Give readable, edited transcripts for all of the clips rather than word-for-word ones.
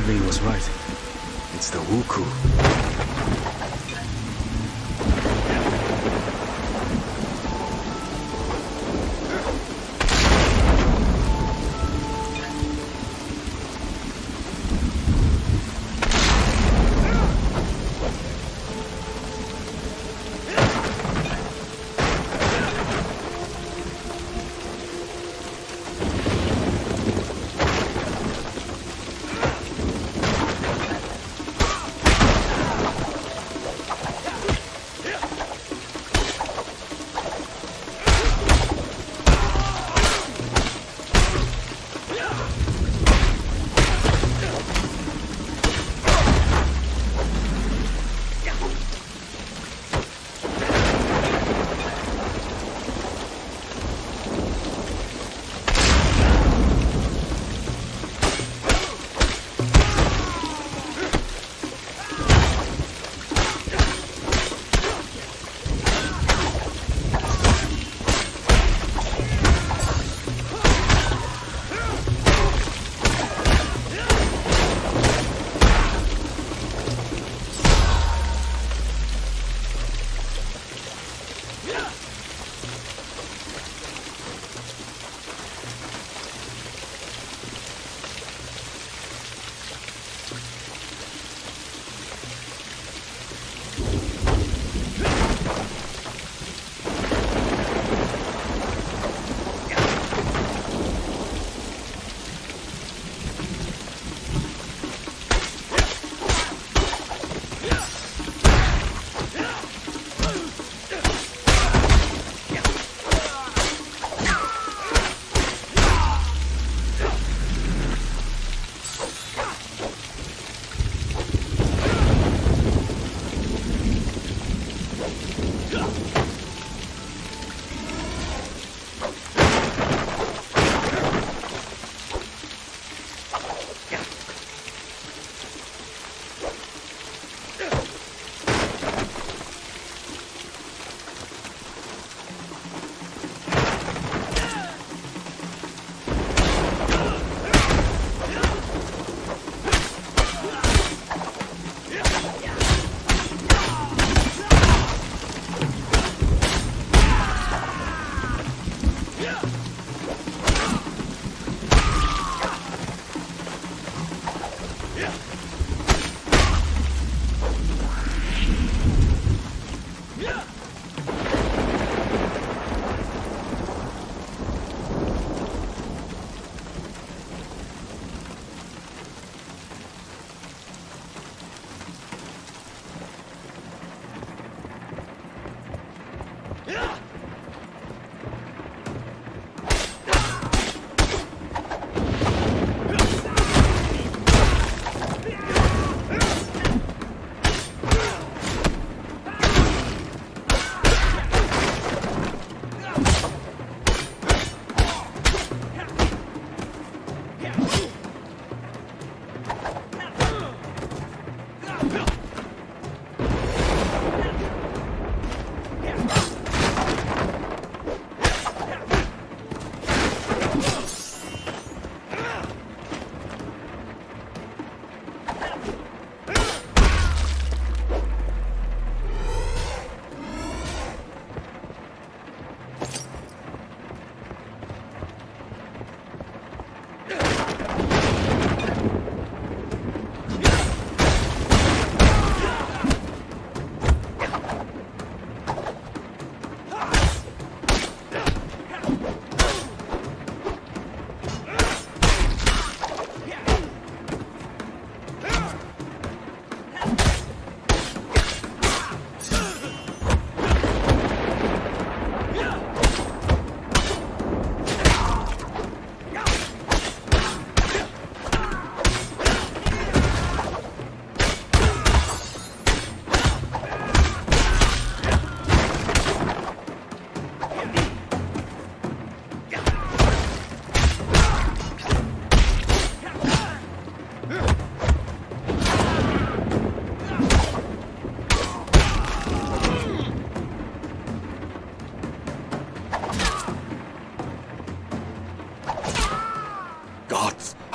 Li was right. It's the Wuku.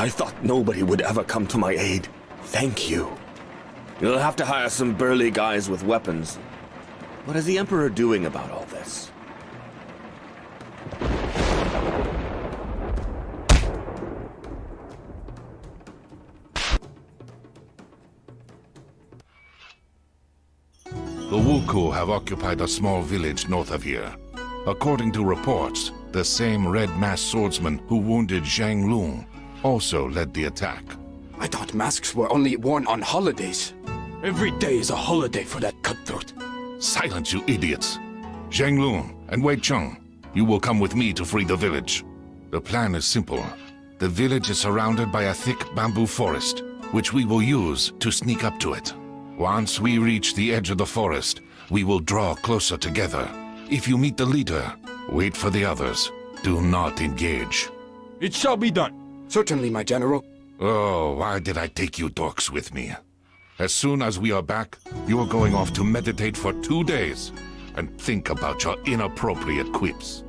I thought nobody would ever come to my aid. Thank you. You'll have to hire some burly guys with weapons. What is the Emperor doing about all this? The Wuku have occupied a small village north of here. According to reports, the same red-masked swordsman who wounded Zhang Lung also led the attack. I thought masks were only worn on holidays. Every day is a holiday for that cutthroat. Silence, you idiots! Zhang Lung and Wei Cheng, you will come with me to free the village. The plan is simple. The village is surrounded by a thick bamboo forest, which we will use to sneak up to it. Once we reach the edge of the forest, we will draw closer together. If you meet the leader, wait for the others. Do not engage. It shall be done. Certainly, my general. Oh, why did I take you dorks with me? As soon as we are back, you are going off to meditate for 2 days and think about your inappropriate quips.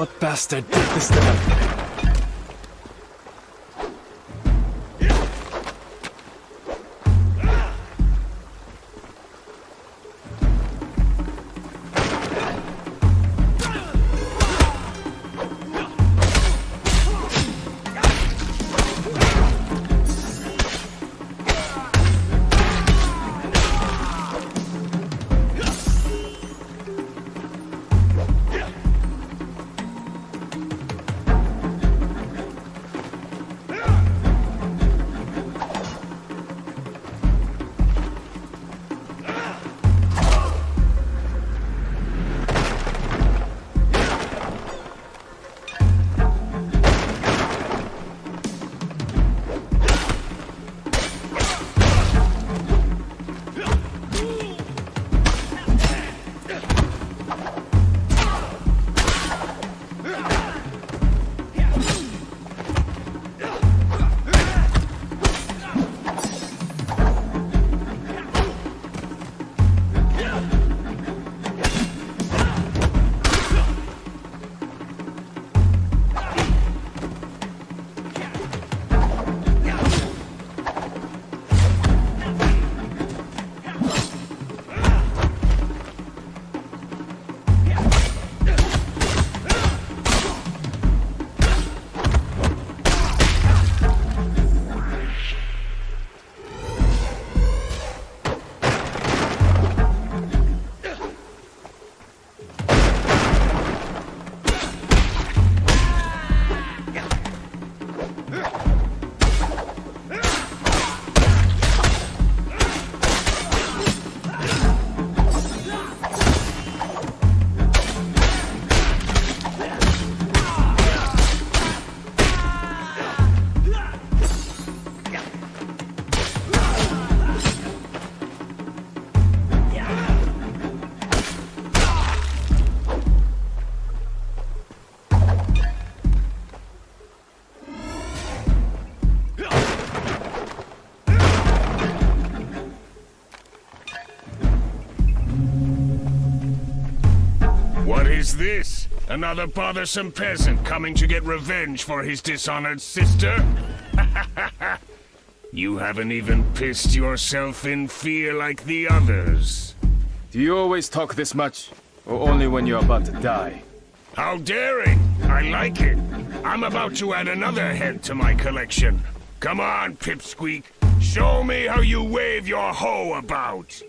What bastard did this to them? What is this? Another bothersome peasant coming to get revenge for his dishonored sister? You haven't even pissed yourself in fear like the others. Do you always talk this much? Or only when you're about to die? How daring! I like it. I'm about to add another head to my collection. Come on, Pipsqueak. Show me how you wave your hoe about.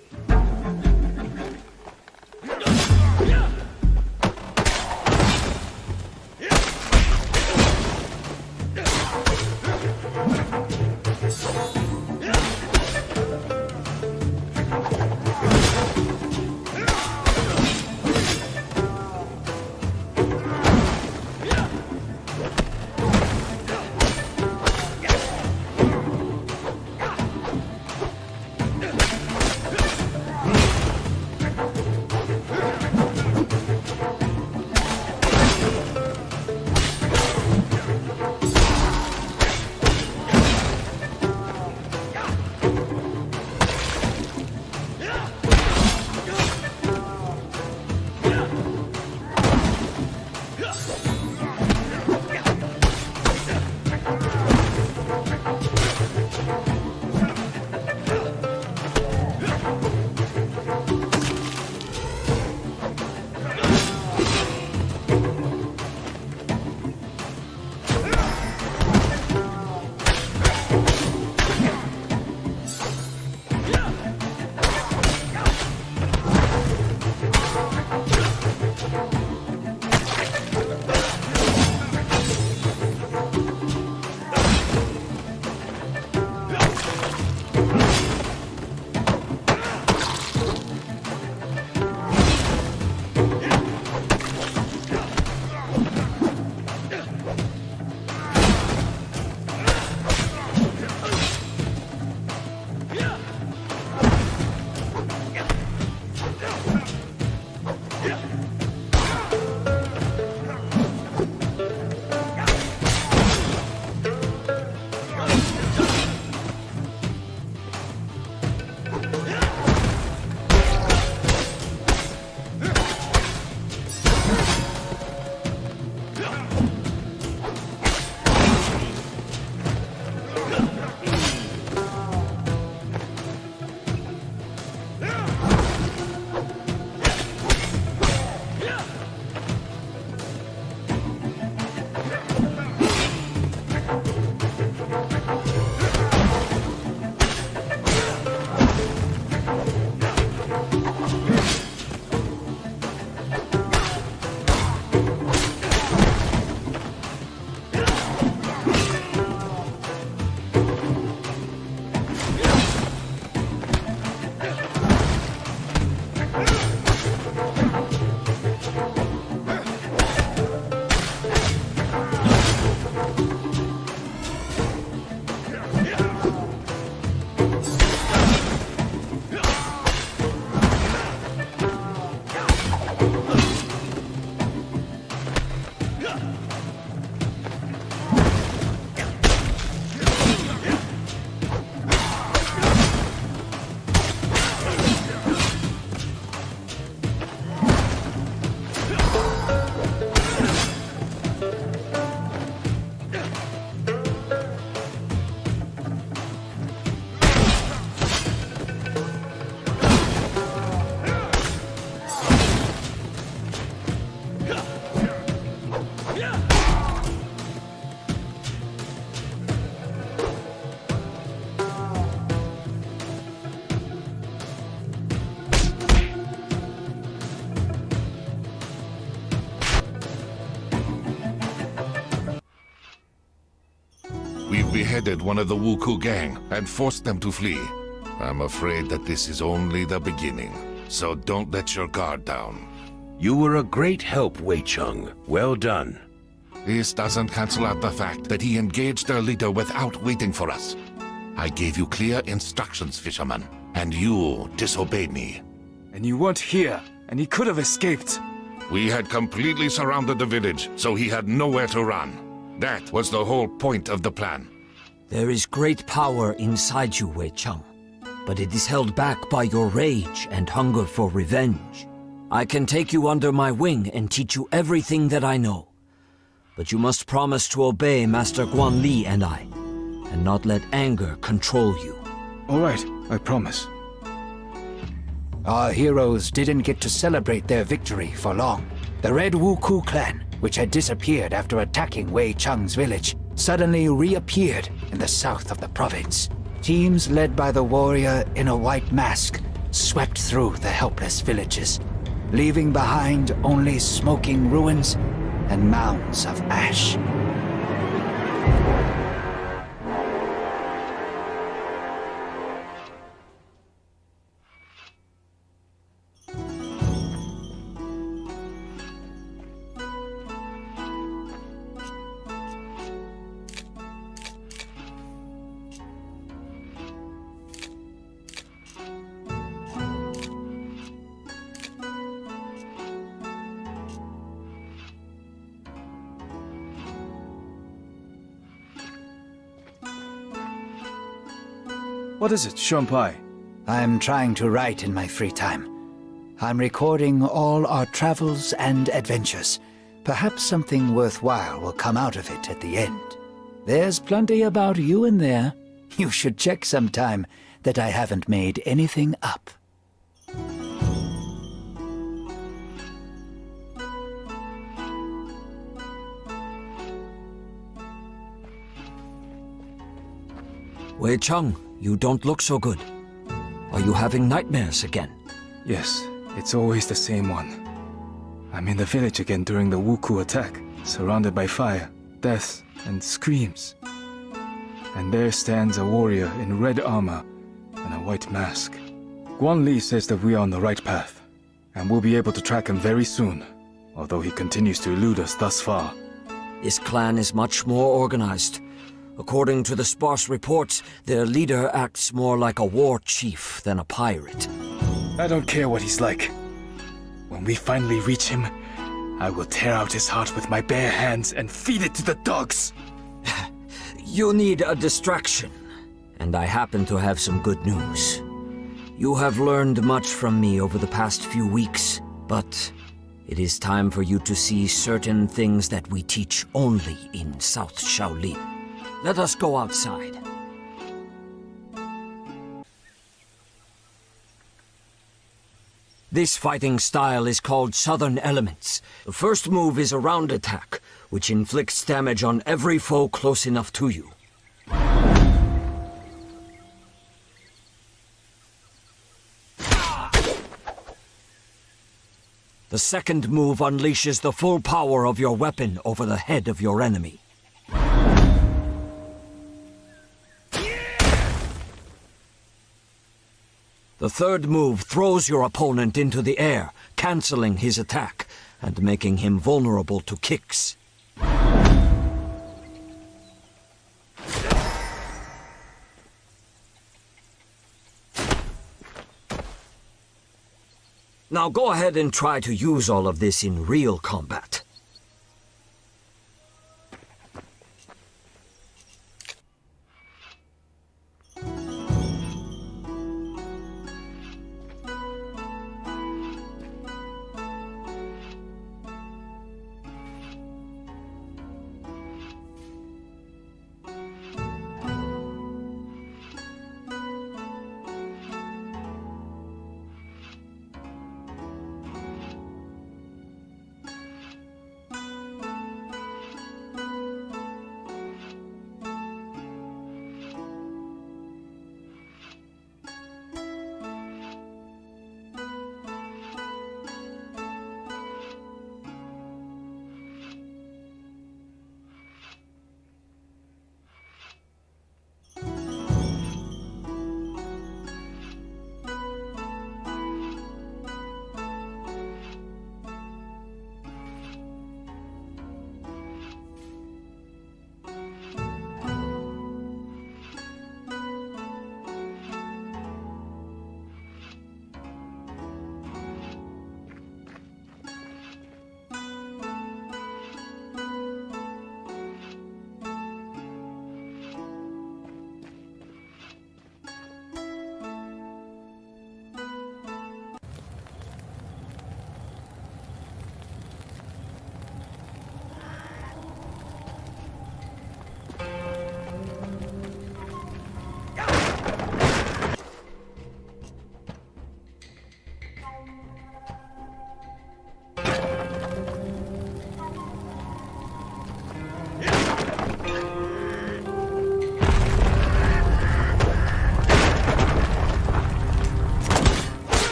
We've beheaded one of the Wuku gang and forced them to flee. I'm afraid that this is only the beginning, so don't let your guard down. You were a great help, Wei Cheng. Well done. This doesn't cancel out the fact that he engaged their leader without waiting for us. I gave you clear instructions, fisherman, and you disobeyed me. And you weren't here, and he could have escaped. We had completely surrounded the village, so he had nowhere to run. That was the whole point of the plan. There is great power inside you, Wei Cheng, but it is held back by your rage and hunger for revenge. I can take you under my wing and teach you everything that I know. But you must promise to obey Master Guan Li and I, and not let anger control you. All right, I promise. Our heroes didn't get to celebrate their victory for long. The Red Wuku clan, which had disappeared after attacking Wei Cheng's village, suddenly reappeared in the south of the province. Teams led by the warrior in a white mask swept through the helpless villages, leaving behind only smoking ruins and mounds of ash. What is it, Shunpai? I'm trying to write in my free time. I'm recording all our travels and adventures. Perhaps something worthwhile will come out of it at the end. There's plenty about you in there. You should check sometime that I haven't made anything up. Wei Cheng, you don't look so good. Are you having nightmares again? Yes, it's always the same one. I'm in the village again during the Wuku attack, surrounded by fire, death, and screams. And there stands a warrior in red armor and a white mask. Guan Li says that we are on the right path, and we'll be able to track him very soon, although he continues to elude us thus far. This clan is much more organized. According to the sparse reports, their leader acts more like a war chief than a pirate. I don't care what he's like. When we finally reach him, I will tear out his heart with my bare hands and feed it to the dogs. You need a distraction, and I happen to have some good news. You have learned much from me over the past few weeks, but it is time for you to see certain things that we teach only in South Shaolin. Let us go outside. This fighting style is called Southern Elements. The first move is a round attack, which inflicts damage on every foe close enough to you. The second move unleashes the full power of your weapon over the head of your enemy. The third move throws your opponent into the air, canceling his attack and making him vulnerable to kicks. Now go ahead and try to use all of this in real combat.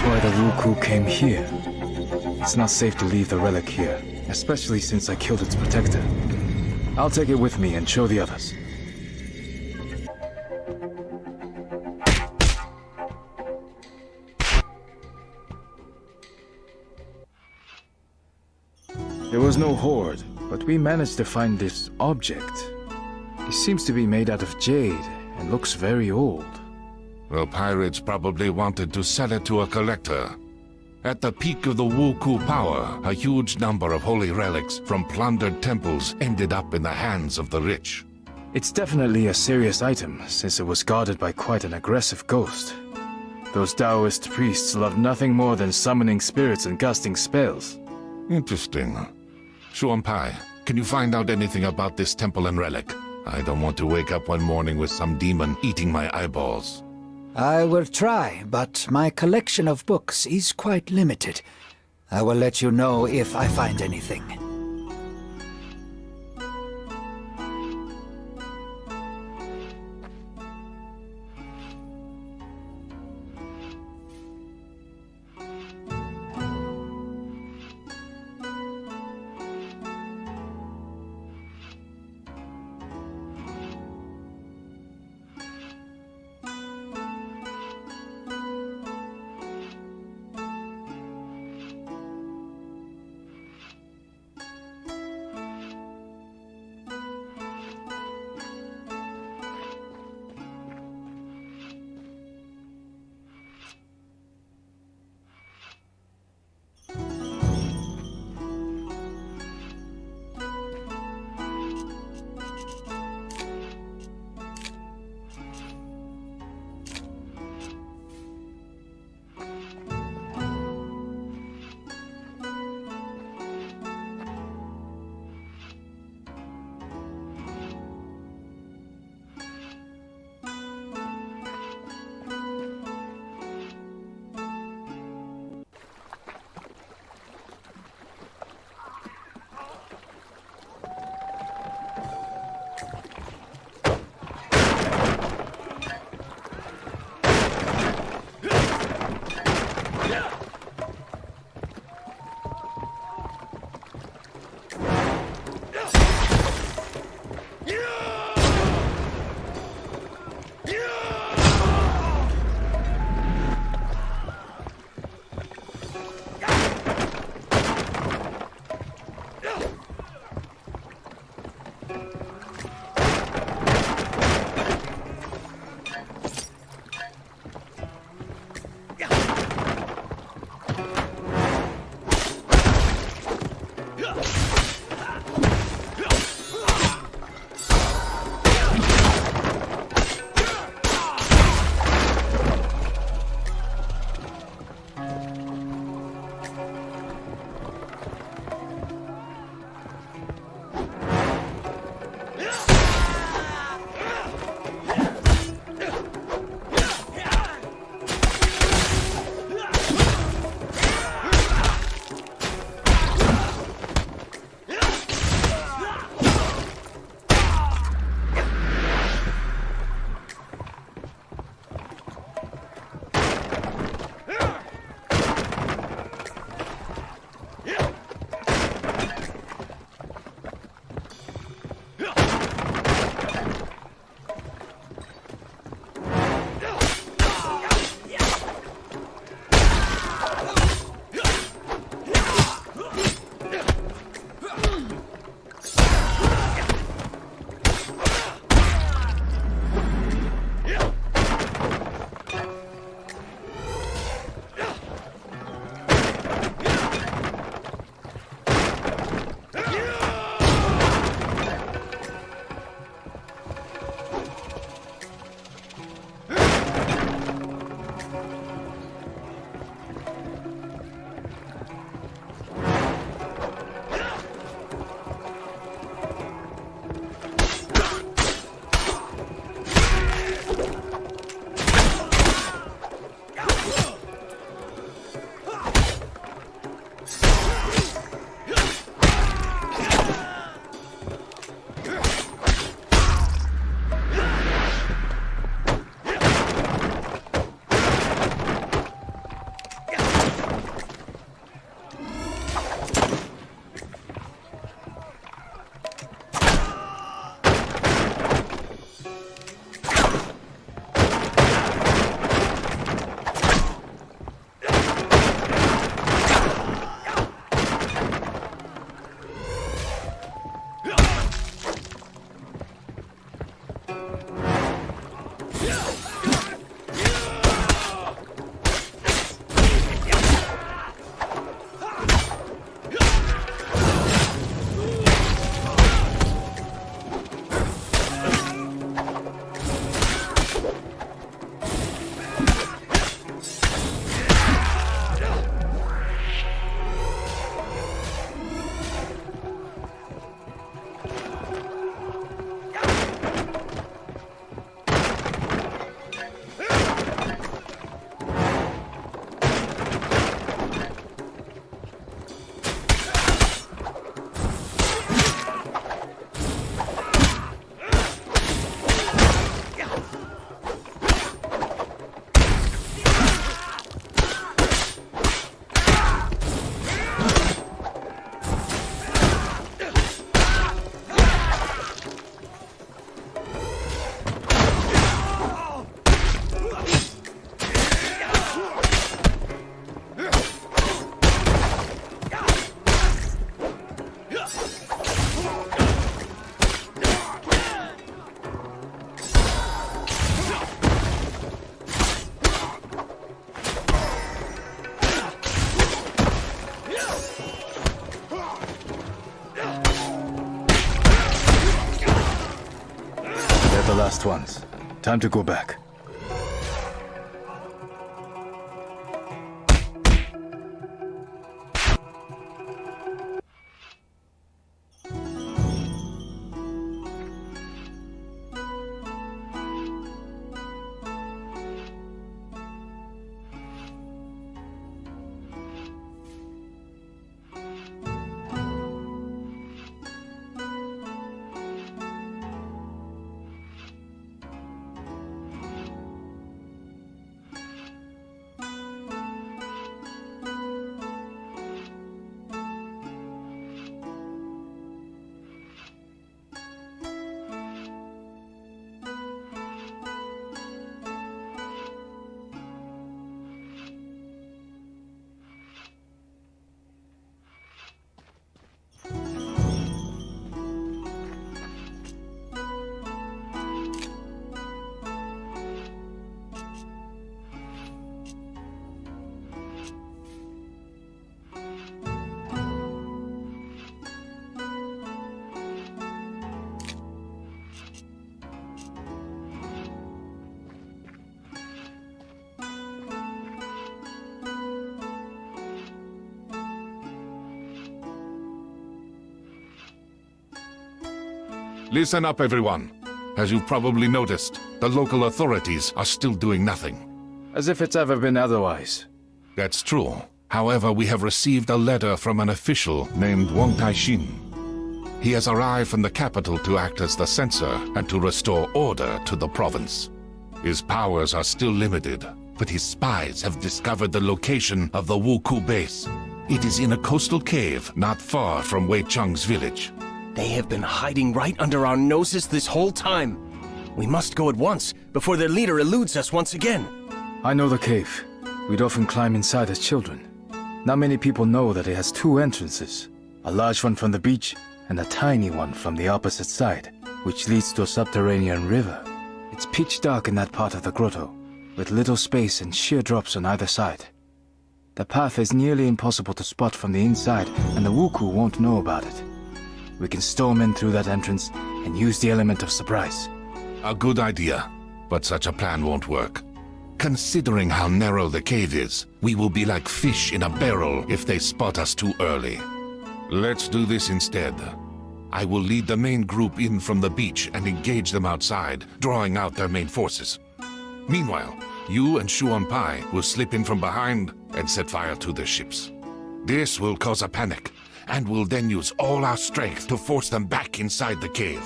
why the Wuku came here. It's not safe to leave the relic here, especially since I killed its protector. I'll take it with me and show the others. There was no hoard, but we managed to find this object. It seems to be made out of jade and looks very old. The pirates probably wanted to sell it to a collector. At the peak of the Wuku power, a huge number of holy relics from plundered temples ended up in the hands of the rich. It's definitely a serious item, since it was guarded by quite an aggressive ghost. Those Taoist priests love nothing more than summoning spirits and casting spells. Interesting. Shuanpai, can you find out anything about this temple and relic? I don't want to wake up one morning with some demon eating my eyeballs. I will try, but my collection of books is quite limited. I will let you know if I find anything. are the last ones. Time to go back. Listen up, everyone. As you've probably noticed, the local authorities are still doing nothing. As if it's ever been otherwise. That's true. However, we have received a letter from an official named Wang Taixin. He has arrived from the capital to act as the censor and to restore order to the province. His powers are still limited, but his spies have discovered the location of the Wuku base. It is in a coastal cave not far from Wei Cheng's village. They have been hiding right under our noses this whole time. We must go at once, before their leader eludes us once again. I know the cave. We'd often climb inside as children. Not many people know that it has two entrances. A large one from the beach, and a tiny one from the opposite side, which leads to a subterranean river. It's pitch dark in that part of the grotto, with little space and sheer drops on either side. The path is nearly impossible to spot from the inside, and the Wuku won't know about it. We can storm in through that entrance and use the element of surprise. A good idea, but such a plan won't work. Considering how narrow the cave is, we will be like fish in a barrel if they spot us too early. Let's do this instead. I will lead the main group in from the beach and engage them outside, drawing out their main forces. Meanwhile, you and Shuan Pai will slip in from behind and set fire to their ships. This will cause a panic, and we'll then use all our strength to force them back inside the cave.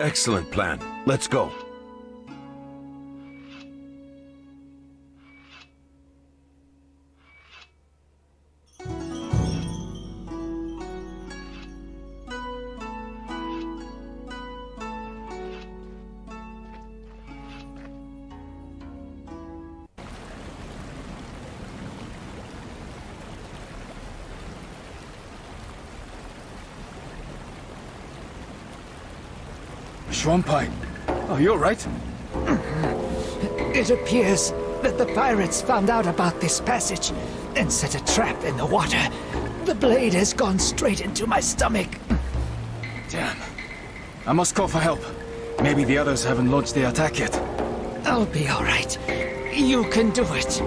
Excellent plan. Let's go. Shuanpai, are you alright? It appears that the pirates found out about this passage and set a trap in the water. The blade has gone straight into my stomach. Damn. I must call for help. Maybe the others haven't launched the attack yet. I'll be all right. You can do it.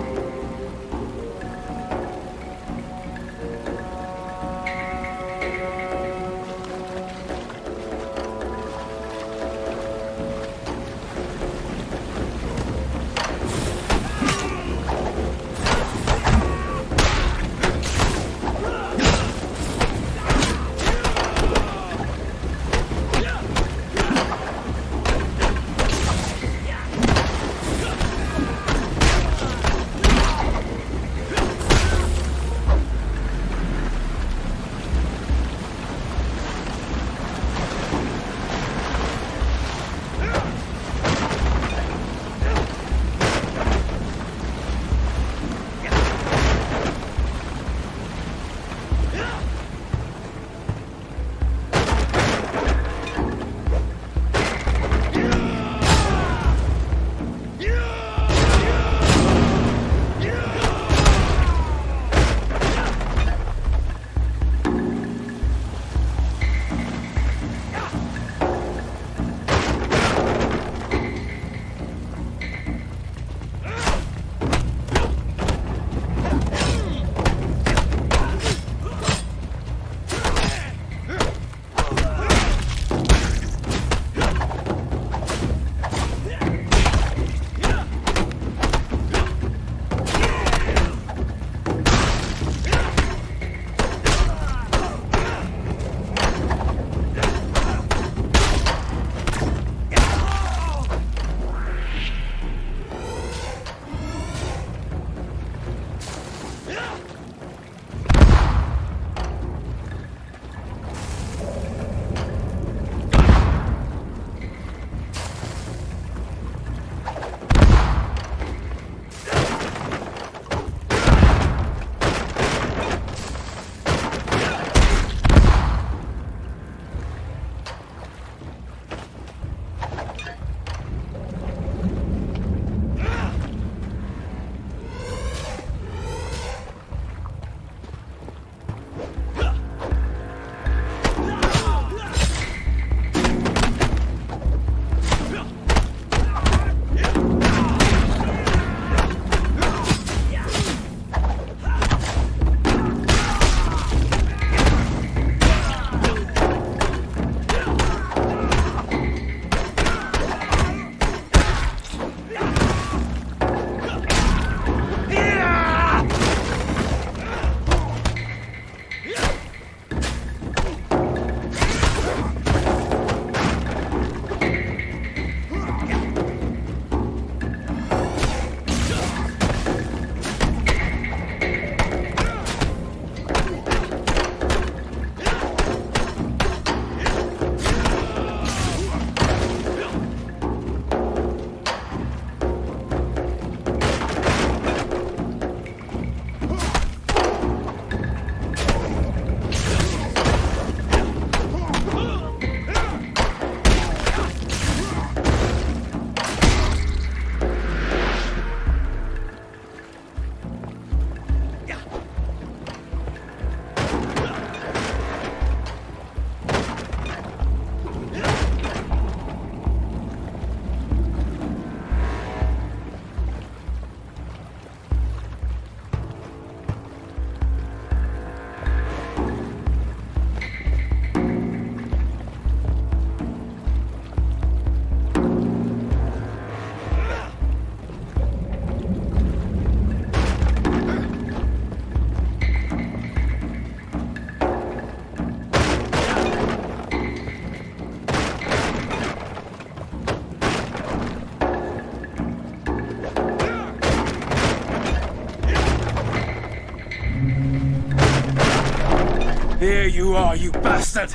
Here you are, you bastard!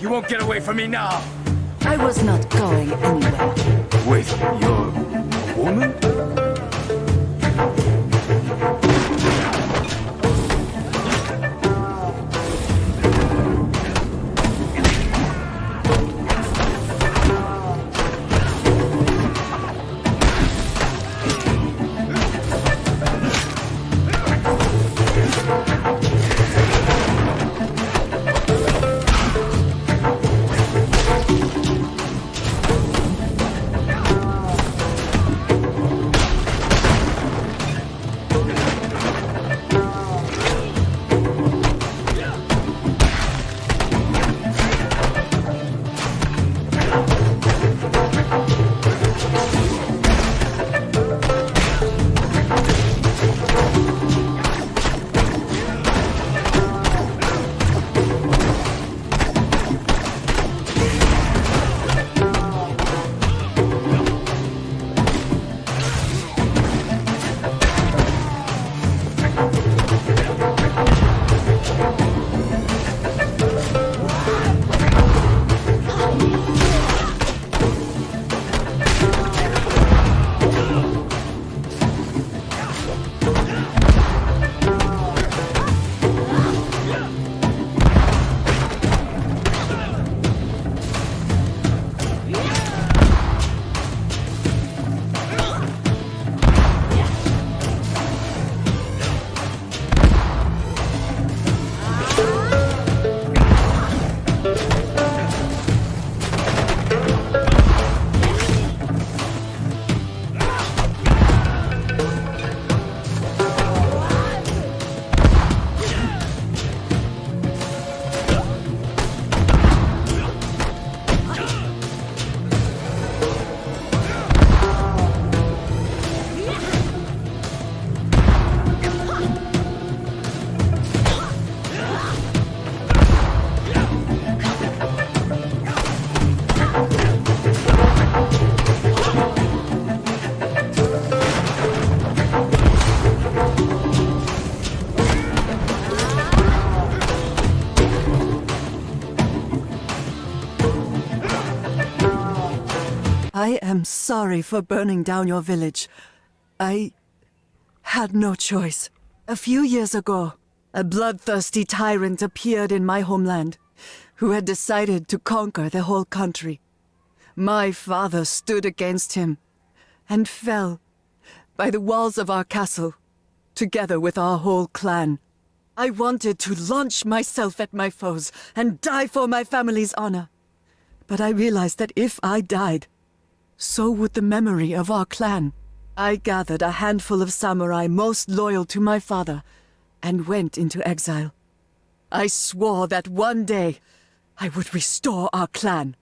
You won't get away from me now! I was not going anywhere. Wait, you're a woman? I am sorry for burning down your village. I had no choice. A few years ago, a bloodthirsty tyrant appeared in my homeland, who had decided to conquer the whole country. My father stood against him, and fell by the walls of our castle, together with our whole clan. I wanted to launch myself at my foes and die for my family's honor. But I realized that if I died, so would the memory of our clan. I gathered a handful of samurai most loyal to my father and went into exile. I swore that one day I would restore our clan.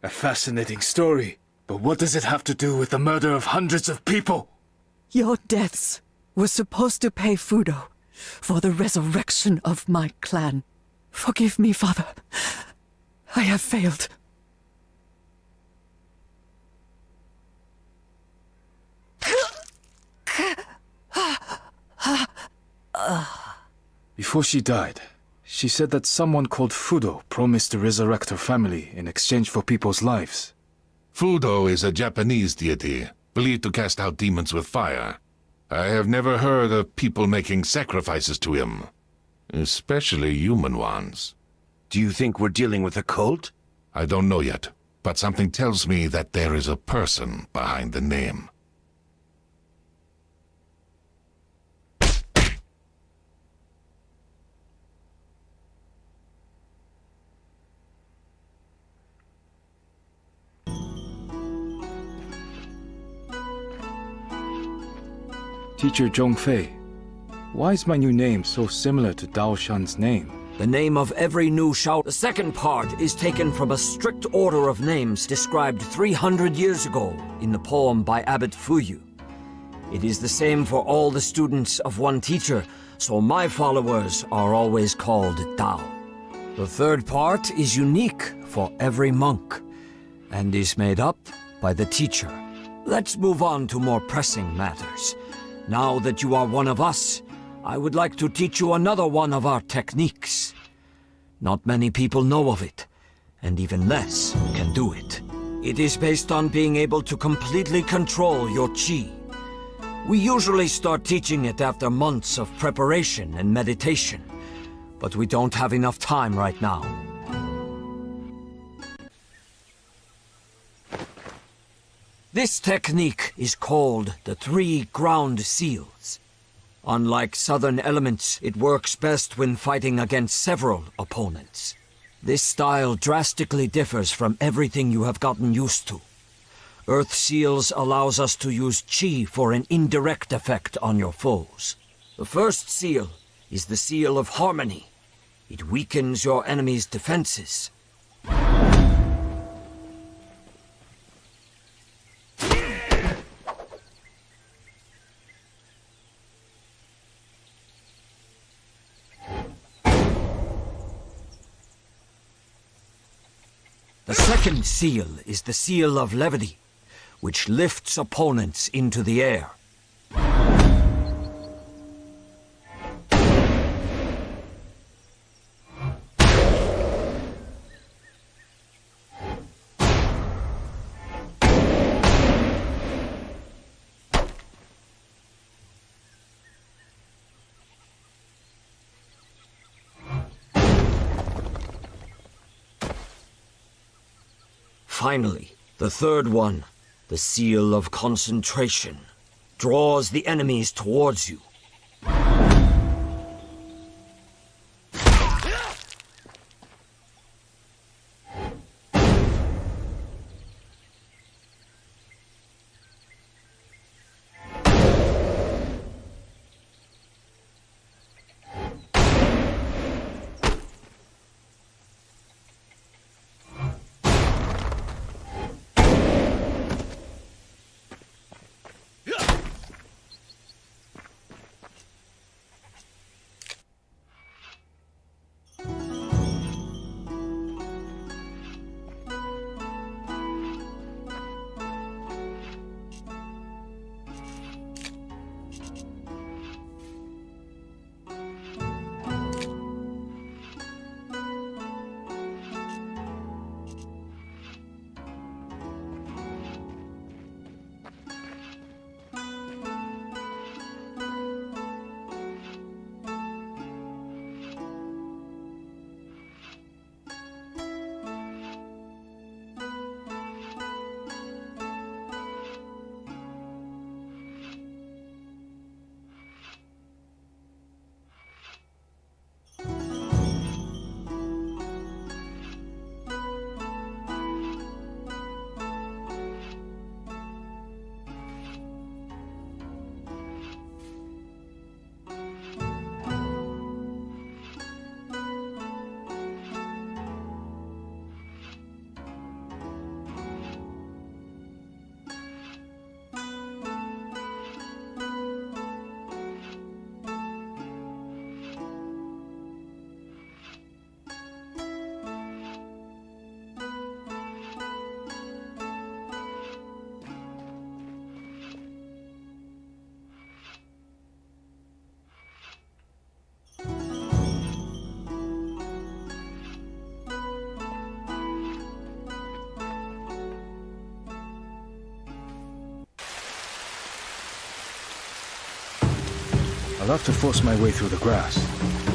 A fascinating story, but what does it have to do with the murder of hundreds of people? Your deaths were supposed to pay Fudo for the resurrection of my clan. Forgive me, father. I have failed. Before she died, she said that someone called Fudo promised to resurrect her family in exchange for people's lives. Fudo is a Japanese deity, believed to cast out demons with fire. I have never heard of people making sacrifices to him, especially human ones. Do you think we're dealing with a cult? I don't know yet, but something tells me that there is a person behind the name. Teacher Zhongfei, why is my new name so similar to Dao Shan's name? The name of every new Shao... The second part is taken from a strict order of names described 300 years ago in the poem by Abbot Fuyu. It is the same for all the students of one teacher, so my followers are always called Dao. The third part is unique for every monk, and is made up by the teacher. Let's move on to more pressing matters. Now that you are one of us, I would like to teach you another one of our techniques. Not many people know of it, and even less can do it. It is based on being able to completely control your chi. We usually start teaching it after months of preparation and meditation, but we don't have enough time right now. This technique is called the 3 ground seals. Unlike southern elements, it works best when fighting against several opponents. This style drastically differs from everything you have gotten used to. Earth Seals allows us to use chi for an indirect effect on your foes. The first seal is the Seal of Harmony. It weakens your enemy's defenses. The second seal is the Seal of Levity, which lifts opponents into the air. Finally, the third one, the Seal of Concentration, draws the enemies towards you. I'll have to force my way through the grass.